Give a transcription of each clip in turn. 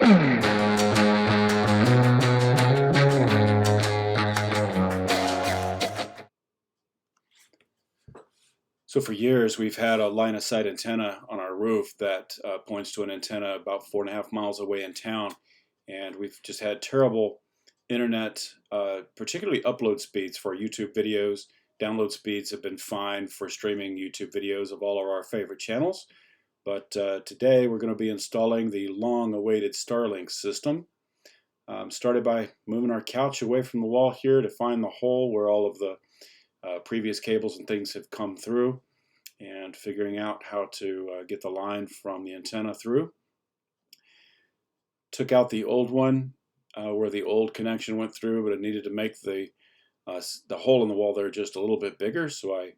So for years, we've had a line of sight antenna on our roof that points to an antenna about 4.5 miles away in town. And we've just had terrible internet, particularly upload speeds for YouTube videos. Download speeds have been fine for streaming YouTube videos of all of our favorite channels. But today we're going to be installing the long-awaited Starlink system. Started by moving our couch away from the wall here to find the hole where all of the previous cables and things have come through, and figuring out how to get the line from the antenna through. Took out the old one where the old connection went through, but it needed to make the hole in the wall there just a little bit bigger, so I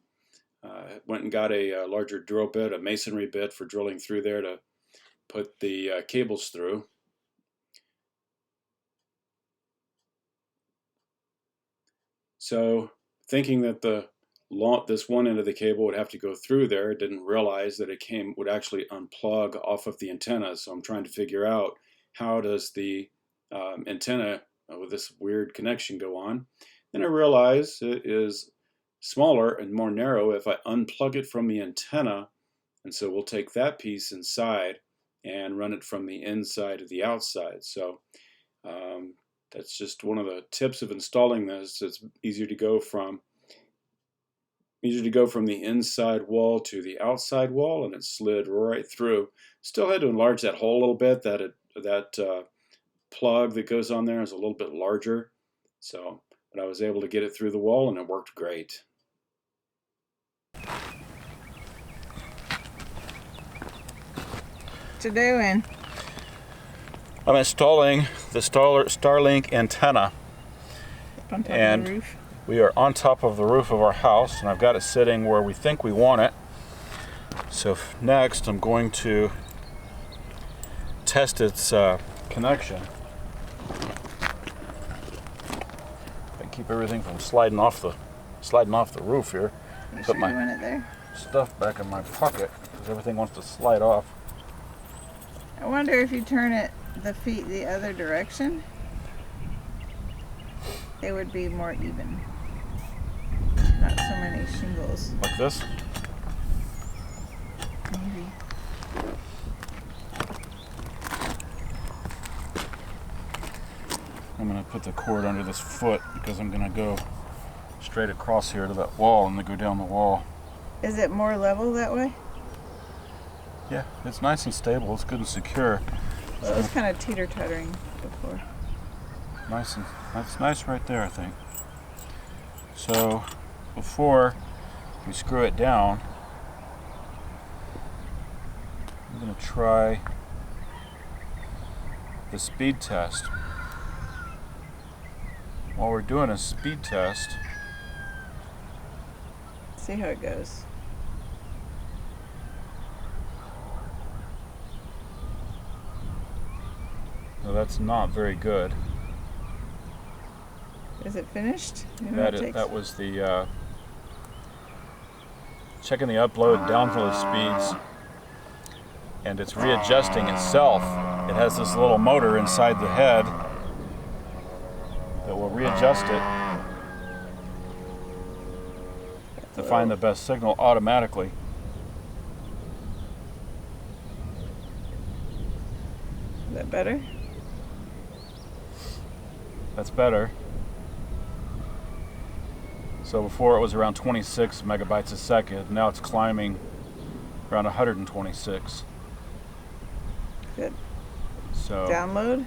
went and got a larger drill bit, a masonry bit for drilling through there to put the cables through. So thinking that this one end of the cable would have to go through there, didn't realize that it would actually unplug off of the antenna. So I'm trying to figure out, how does the antenna with this weird connection go on? Then I realize it is smaller and more narrow if I unplug it from the antenna, and so we'll take that piece inside and run it from the inside to the outside. So that's just one of the tips of installing this. It's easier to go from the inside wall to the outside wall, and it slid right through. Still had to enlarge that hole a little bit. That plug that goes on there is a little bit larger, but I was able to get it through the wall, and it worked great. What you doing? I'm installing the Starlink antenna. Up on top of the roof? We are on top of the roof of our house, and I've got it sitting where we think we want it. So next I'm going to test its connection. And keep everything from sliding off the roof here. You Put sure my you want it there? stuff back in my pocket because everything wants to slide off. I wonder if you turn the feet the other direction, it would be more even. Not so many shingles. Like this? Maybe. I'm going to put the cord under this foot because I'm going to go straight across here to that wall and then go down the wall. Is it more level that way? Yeah, it's nice and stable. It's good and secure. Well, it was kind of teeter-tottering before. That's nice right there, I think. So before we screw it down, I'm going to try the speed test. While we're doing a speed test, See how it goes. no, that's not very good. Is it finished? That was the checking the upload and download speeds, and it's readjusting itself. It has this little motor inside the head that will readjust it to find the best signal automatically. Is that better? That's better. So before it was around 26 megabytes a second. Now it's climbing around 126. Good. So Download?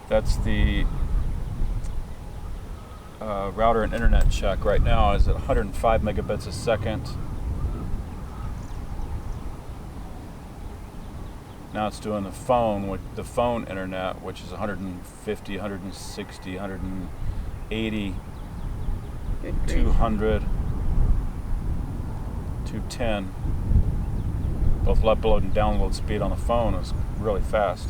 that's the router and internet check right now is at 105 megabits a second. Now it's doing the phone internet, which is 150, 160, 180, 200, 210. Both upload and download speed on the phone is really fast.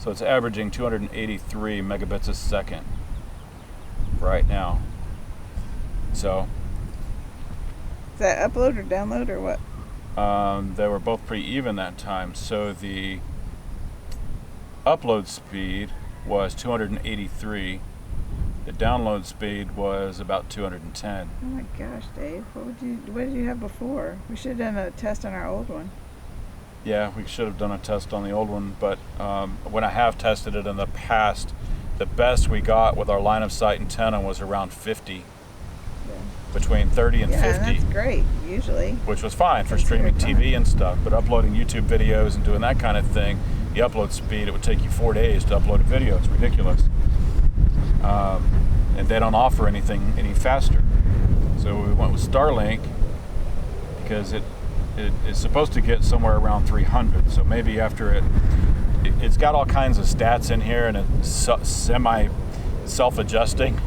So it's averaging 283 megabits a second right now. So Is that upload or download or what? they were both pretty even that time. So the upload speed was 283. The download speed was about 210. Oh my gosh, Dave. What did you have before? We should have done a test on our old one. Yeah, we should have done a test on the old one, but when I have tested it in the past, the best we got with our line of sight antenna was around 50. Yeah. Between 30 and 50. Yeah, that's great, usually. Which was fine for streaming TV and stuff, but uploading YouTube videos and doing that kind of thing, the upload speed, it would take you 4 days to upload a video. It's ridiculous. And they don't offer anything any faster. So we went with Starlink because it's supposed to get somewhere around 300. So maybe after it's got all kinds of stats in here, and it's semi self-adjusting,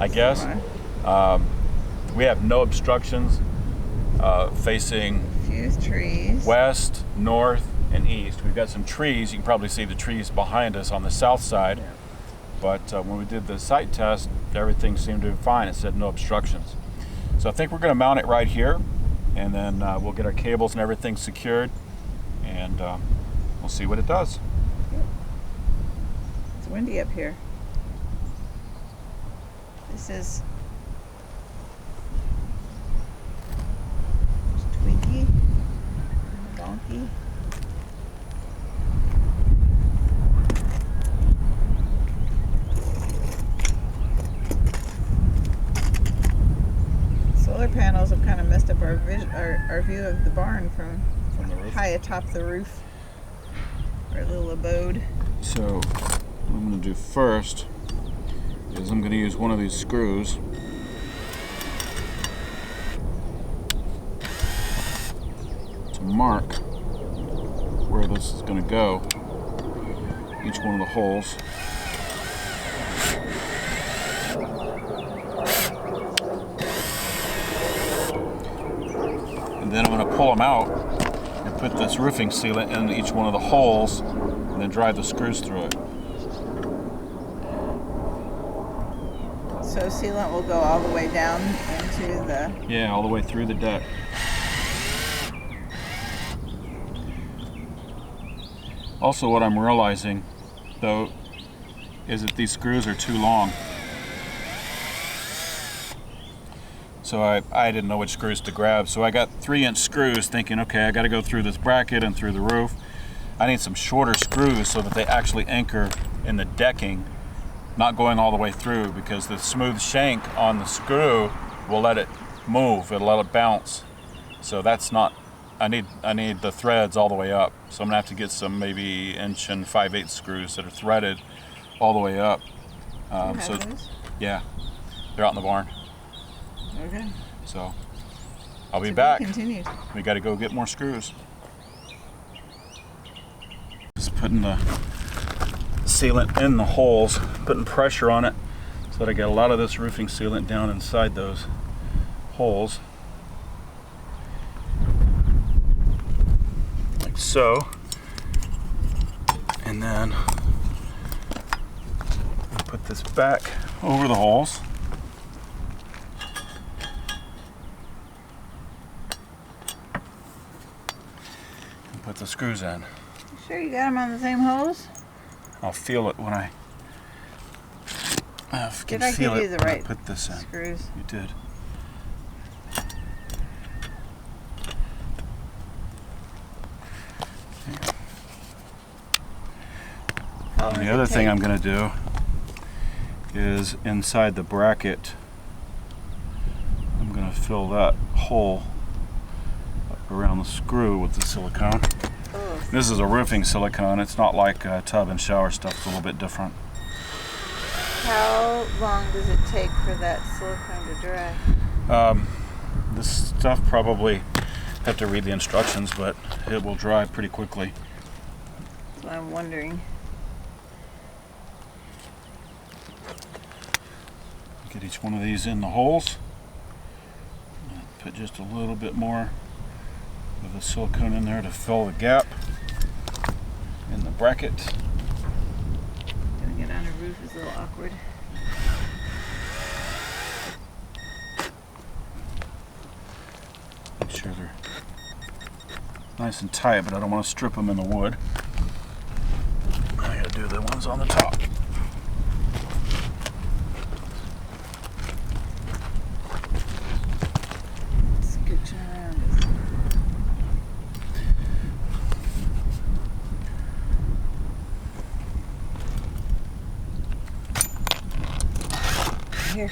I guess. We have no obstructions facing Few trees. west, north, and east. We've got some trees. You can probably see the trees behind us on the south side. Yeah. But when we did the site test, everything seemed to be fine. It said no obstructions. So I think we're going to mount it right here, and then we'll get our cables and everything secured, and we'll see what it does. It's windy up here. This is Twinkie and a donkey. Solar panels have kind of messed up our view of the barn from From the roof. high atop the roof. Our little abode. So what I'm going to do first is I'm going to use one of these screws to mark where this is going to go, each one of the holes. And then I'm going to pull them out and put this roofing sealant in each one of the holes, and then drive the screws through it. So sealant will go all the way down into the... Yeah, all the way through the deck. Also, what I'm realizing, though, is that these screws are too long. So I didn't know which screws to grab, so I got 3-inch screws thinking, okay, I got to go through this bracket and through the roof. I need some shorter screws so that they actually anchor in the decking, not going all the way through, because the smooth shank on the screw will let it move, it'll let it bounce. So that's not, I need the threads all the way up. So I'm gonna have to get some maybe 1 and 5/8 screws that are threaded all the way up. those? Yeah, they're out in the barn. Okay. So I'll be To back. Continued. We got to go get more screws. Just putting the sealant in the holes, putting pressure on it so that I get a lot of this roofing sealant down inside those holes. Like so. And then put this back over the holes. Put the screws in. Sure you got them on the same holes? I'll feel it when I can Did I feel give it you the when I right put this in. screws? You did. How long And does the it other thing take? I'm going to do is inside the bracket, I'm going to fill that hole around the screw with the silicone. Oh, This is a roofing silicone. It's not like tub and shower stuff. It's a little bit different. how long does it take for that silicone to dry? This stuff probably have to read the instructions, but it will dry pretty quickly. That's what I'm wondering. Get each one of these in the holes. Put just a little bit more of the silicone in there to fill the gap in the bracket. roof is a little awkward. Make sure they're nice and tight, but I don't want to strip them in the wood. I gotta do the ones on the top. Scooching around, isn't it? Here.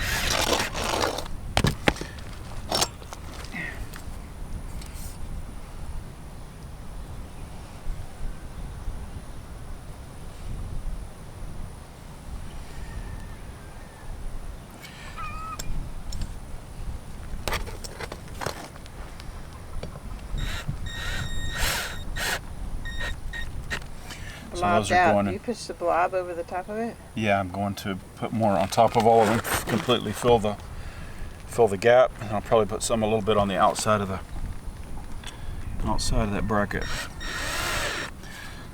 Those are going in. You push the blob over the top of it? Yeah, I'm going to put more on top of all of them, completely fill the gap, and I'll probably put some a little bit on the outside of that bracket.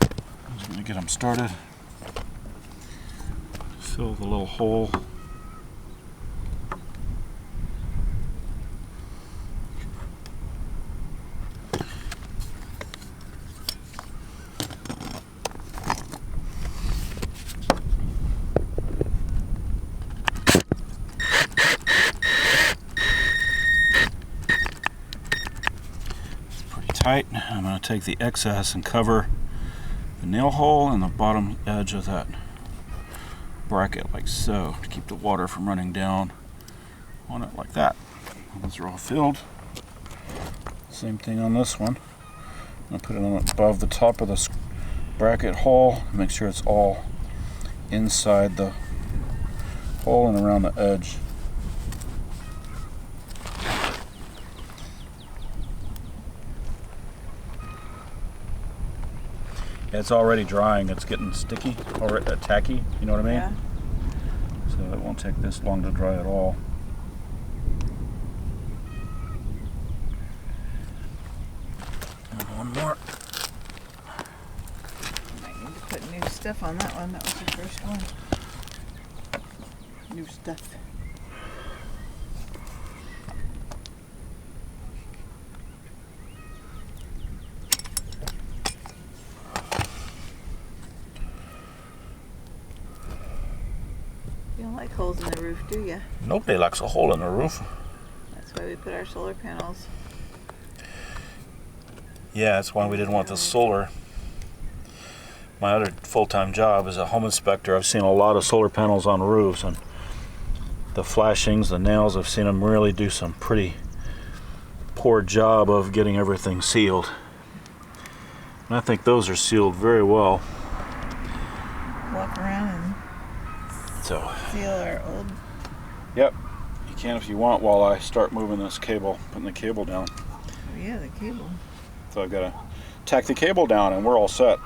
I'm just going to get them started. Fill the little hole. Tight. I'm going to take the excess and cover the nail hole and the bottom edge of that bracket like so to keep the water from running down on it like that. Those are all filled. Same thing on this one. I'm going to put it on above the top of the bracket hole. Make sure it's all inside the hole and around the edge. It's already drying. It's getting sticky, already tacky. You know what I mean? Yeah. So it won't take this long to dry at all. And one more. Might need to put new stuff on that one. That was the first one. New stuff. You don't like holes in the roof, do you? Nobody likes a hole in the roof. That's why we put our solar panels. Yeah, that's why we didn't want the solar. My other full-time job is a home inspector. I've seen a lot of solar panels on roofs, and the flashings, the nails, I've seen them really do some pretty poor job of getting everything sealed. And I think those are sealed very well. Walk around and seal our old. Yep, you can if you want while I start moving this cable, putting the cable down. Oh yeah, the cable. So I've got to tack the cable down and we're all set.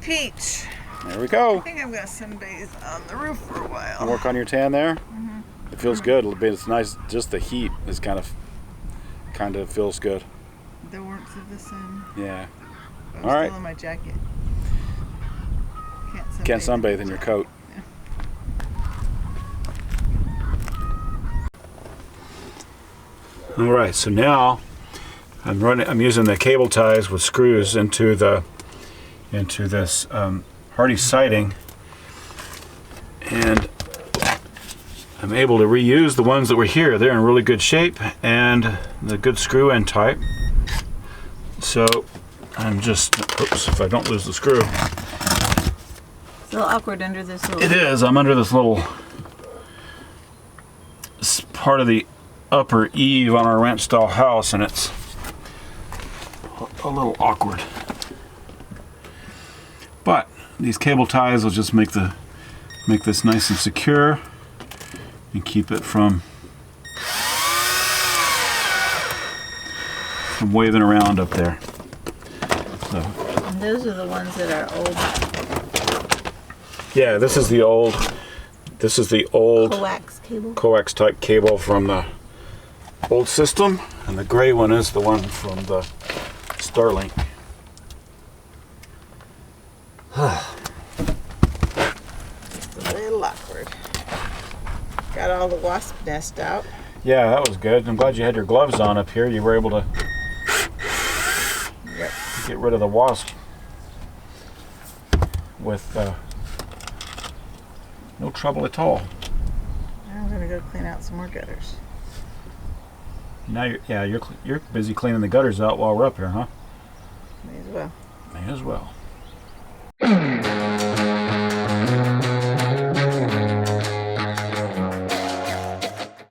Peach. There we go. I think I'm gonna sunbathe on the roof for a while. You work on your tan there? Mm-hmm. It feels good. It's nice. Just the heat is kind of feels good. The warmth of the sun. Yeah. I'm All right. still in my jacket. Can't sunbathe in your coat. All right, so now I'm using the cable ties with screws into this hardy siding, and I'm able to reuse the ones that were here. They're in really good shape and the good screw end type. So I'm just, oops, if I don't lose the screw. It's a little awkward under this little. It is. I'm under this little part of the upper eave on our ranch style house, and it's a little awkward. But these cable ties will just make this nice and secure and keep it from waving around up there. So. And those are the ones that are old. Yeah, this is the old coax cable. Coax type cable from the old system, and the gray one is the one from the Starlink. awkward. Got all the wasp nest out. Yeah, that was good. I'm glad you had your gloves on up here. You were able to get rid of the wasp with no trouble at all. Now I'm gonna go clean out some more gutters. Now you're busy cleaning the gutters out while we're up here, huh? May as well. May as well.